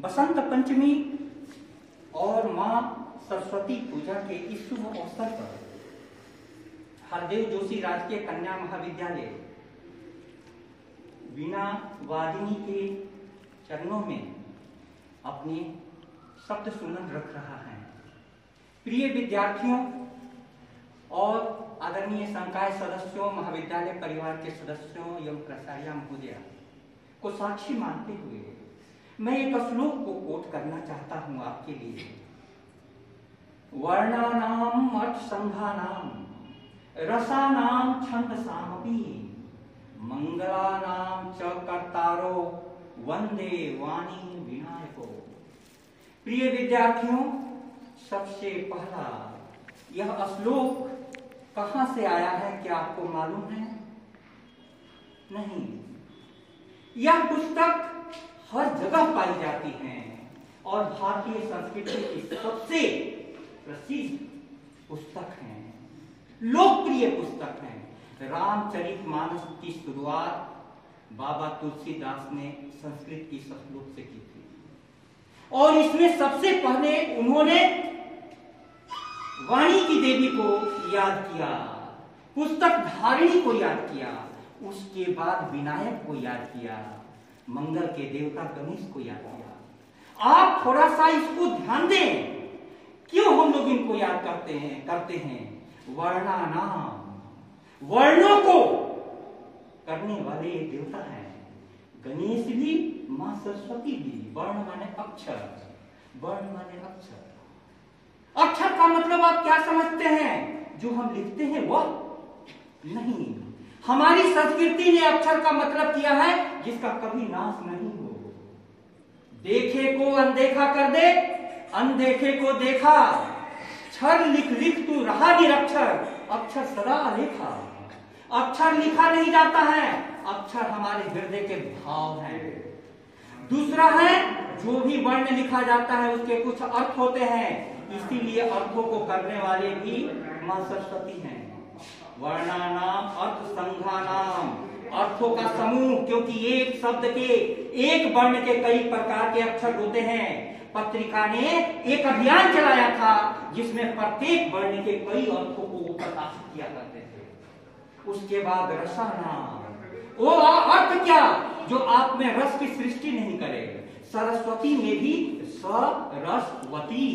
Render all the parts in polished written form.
बसंत पंचमी और मां सरस्वती पूजा के इस शुभ अवसर पर हरदेव जोशी राजकीय कन्या महाविद्यालय वीणा वादिनी के चरणों में अपने शब्द सुमन रख रहा है। प्रिय विद्यार्थियों और आदरणीय संकाय सदस्यों, महाविद्यालय परिवार के सदस्यों एवं प्राचार्य महोदया को साक्षी मानते हुए मैं एक श्लोक को कोट करना चाहता हूं आपके लिए। वर्णानाम अर्थ संघानाम रसानाम छंदसामपि मंगलानाम च कर्तारो वंदे वाणी विनायको। प्रिय विद्यार्थियों, सबसे पहला यह श्लोक कहां से आया है क्या आपको मालूम है? नहीं। यह पुस्तक हर जगह पाई जाती है और भारतीय संस्कृति की सबसे प्रसिद्ध पुस्तक है, लोकप्रिय पुस्तक है। रामचरितमानस की शुरुआत बाबा तुलसीदास ने संस्कृत की श्लोक से की थी और इसमें सबसे पहले उन्होंने वाणी की देवी को याद किया, पुस्तक धारिणी को याद किया, उसके बाद विनायक को याद किया, मंगल के देवता गणेश को याद किया। आप थोड़ा सा इसको ध्यान दें, क्यों हम लोग इनको याद करते हैं? वर्णानाम, वर्णों को करने वाले ये देवता हैं। गणेश भी, मां सरस्वती भी। वर्ण माने अक्षर, वर्ण माने अक्षर। अक्षर का मतलब आप क्या समझते हैं? जो हम लिखते हैं वह नहीं। हमारी संस्कृति ने अक्षर का मतलब किया है जिसका कभी नाश नहीं हो। देखे को अनदेखा कर दे, अनदेखे को देखा, क्षर लिख लिख तू रहा निरक्षर, अक्षर सदा अलेखा। अक्षर लिखा नहीं जाता है, अक्षर हमारे हृदय के भाव हैं। दूसरा है, जो भी वर्ण लिखा जाता है उसके कुछ अर्थ होते हैं, इसीलिए अर्थों को करने वाले भी मां सरस्वती हैं। वर्णानाम अर्थ संघानाम, अर्थों का समूह, क्योंकि एक शब्द के, एक वर्ण के कई प्रकार के अक्षर होते हैं। पत्रिका ने एक अभियान चलाया था जिसमें प्रत्येक वर्ण के कई अर्थों को वो प्रकाशित किया करते थे। उसके बाद रसानाम, वो अर्थ क्या जो आप में रस की सृष्टि नहीं करे। सरस्वती में भी सरस्वती,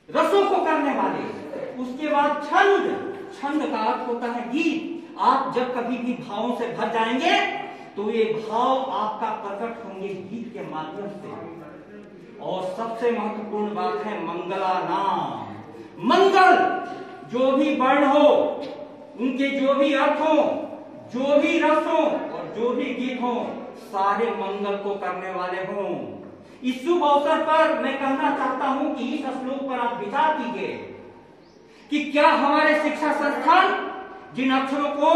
रसों को करने वाले। उसके बाद छंद, छंद का अर्थ होता है गीत। आप जब कभी भी भावों से भर जाएंगे तो ये भाव आपका प्रकट होंगे गीत के माध्यम से। और सबसे महत्वपूर्ण बात है मंगला नाम। मंगल, जो भी वर्ण हो, उनके जो भी अर्थ हो, जो भी रस हो और जो भी गीत हो, सारे मंगल को करने वाले हों। इस शुभ अवसर पर मैं कहना चाहता हूं कि इस श्लोक पर आप विचार कीजिए कि क्या हमारे शिक्षा संस्थान जिन अक्षरों को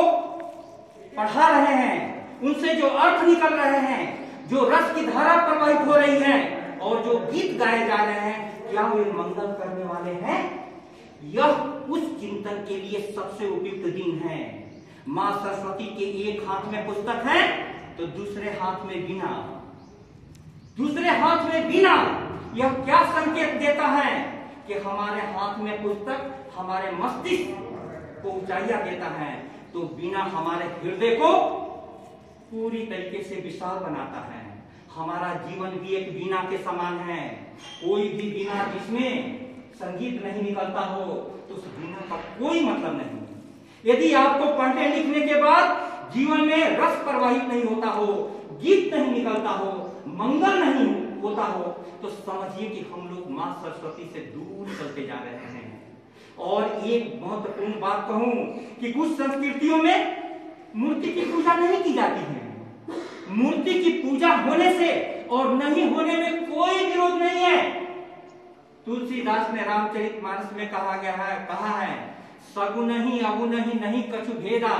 पढ़ा रहे हैं, उनसे जो अर्थ निकल रहे हैं, जो रस की धारा प्रवाहित हो रही है और जो गीत गाए जा रहे हैं, क्या वे मंगल करने वाले हैं? यह उस चिंतन के लिए सबसे उपयुक्त दिन है। मां सरस्वती के एक हाथ में पुस्तक है तो दूसरे हाथ में वीणा, दूसरे हाथ में वीणा। यह क्या संकेत देता है कि हमारे हाथ में पुस्तक हमारे मस्तिष्क को ऊंचाइयां देता है, तो वीणा हमारे हृदय को पूरी तरीके से विशाल बनाता है। हमारा जीवन भी एक वीणा के समान है। कोई भी वीणा जिसमें संगीत नहीं निकलता हो तो उस वीणा का कोई मतलब नहीं। यदि आपको पढ़ने लिखने के बाद जीवन में रस प्रवाहित नहीं होता हो, गीत नहीं निकलता हो, मंगल नहीं होता हो, तो समझिए कि हम लोग मां सरस्वती से दूर चलते जा रहे हैं। और एक महत्वपूर्ण बात कहूं कि कुछ संस्कृतियों में मूर्ति की पूजा नहीं की जाती है। मूर्ति की पूजा होने से और नहीं होने में कोई विरोध नहीं है। तुलसीदास ने रामचरितमानस में कहा है सगुन ही अगुन ही नहीं कछु भेदा,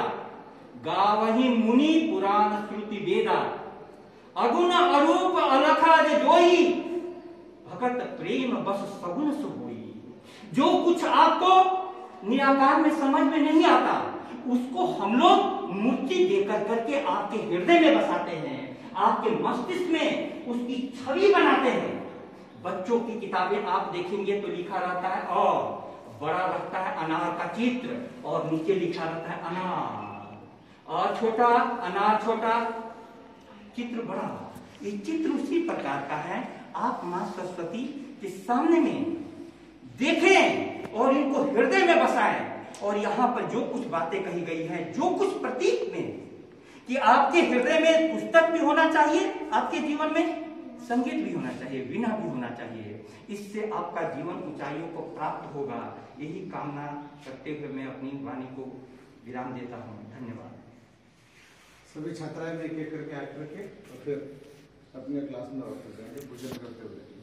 गावही मुनि पुराण श्रुति वेदा। अगुण अरूप अलखा जोई, भगत प्रेम बस सगुन सुहोई। जो कुछ आपको निराकार में समझ में नहीं आता, उसको हम लोग मूर्ति देकर करके आपके हृदय में बसाते हैं, आपके मस्तिष्क में उसकी छवि बनाते हैं। बच्चों की किताबें आप देखेंगे तो लिखा रहता है और बड़ा रहता है अनार का चित्र और नीचे लिखा रहता है अनार और छोटा अनार छोटा चित्र बड़ा। ये चित्र उसी प्रकार का है। आप मां सरस्वती के सामने में देखें और इनको हृदय में बसाएं और यहाँ पर जो कुछ बातें कही गई है, जो कुछ प्रतीक में कि आपके हृदय में पुस्तक भी होना चाहिए, आपके जीवन में संगीत भी होना चाहिए, वीणा भी होना चाहिए। इससे आपका जीवन ऊंचाइयों को प्राप्त होगा। यही कामना करते हुए मैं अपनी वाणी को विराम देता हूँ। धन्यवाद। सभी छात्राएं में एक एक करके आकर के और फिर अपने क्लास में वापस जाएंगे भोजन करते हुए।